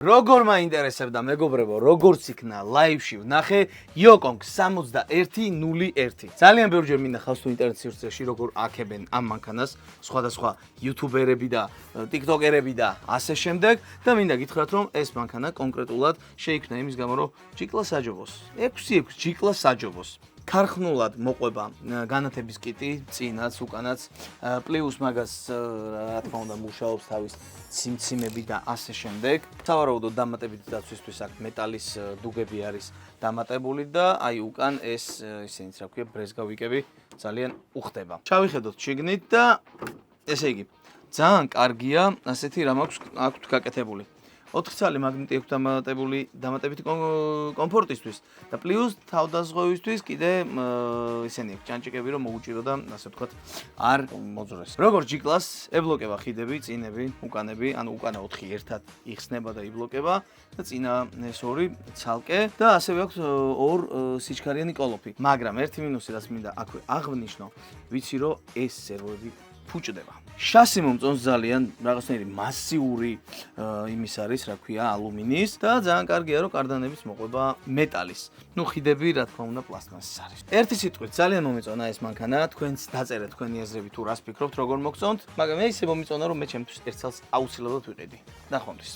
როგორ მაინტერესებდა მეგობრებო, როგორც იქნა ლაივში ვნახე Yokong 6101. ძალიან ბევრჯერ მინდა ხავს თუ ინტერნეტ სივრცეში როგორ აქებენ ამ მანქანას სხვადასხვა იუთუბერები და ტიქტოკერები და ასე შემდეგ და მინდა გითხრათ რომ ეს მანქანა კონკრეტულად შეიქმნა იმის გამო რომ ჯიკლა საჯობოს 6 ჯიკლა საჯობოს ქარხნულად მოყვება განათების კიტი, წინაც, უკანაც, პლუს მაგას რა თქმა უნდა მუშაობს თავის ციმციმები და ასე შემდეგ. სავარაუდოდ დამატებით დაცვისთვის აქ მეტალის დუგები არის დამატებული და აი უკან ეს ისინიც რა ქვია ბრეზგავიკები ძალიან უხდება. ჩავიხედოთ შიგნით და ესე იგი ძალიან კარგია ასეთი რამ აქვს გაკეთებული. 4 წალი მაგნიტი აქვს დამატებითი კომფორტისთვის და პლუს თავდაზღვევისთვის კიდე ისენი აქვს ჭანჭიკები რომ მოუჭირო და ასე ვთქვათ არ მოძრეს. როგორ ჯიკლას ებლოკება ხიდები, წინები, უკანები, ანუ უკანა 4 ერთად იხსნება და იბლოკება და წინა ეს 2 ცალკე და ასევე აქვს 2 სიჩქარიანი კოლოფი. მაგრამ ერთი მინუსი რაც მინდა აქვე აღვნიშნო, ვიცი რომ ეს სერვოები ფუჭდება. შასი მომწონს ძალიან რაღაცნაირი მასიური იმის არის, რა ქვია, ალუმინის და ძალიან კარგია რომ კარდანების მოყვება მეტალის. ნუ ხიდები რა თქმა უნდა პლასტმასის არის. ერთი სიტყვით ძალიან მომეწონა ეს მანქანა, თქვენც დაწერეთ თქვენი აზრები თუ რას ფიქრობთ, როგორ მოგწონთ, მაგრამ მე ისე მომეწონა რომ მე ჩემთვის ერთ წელს აუცილებლად ვიყიდი. ნახვამდის.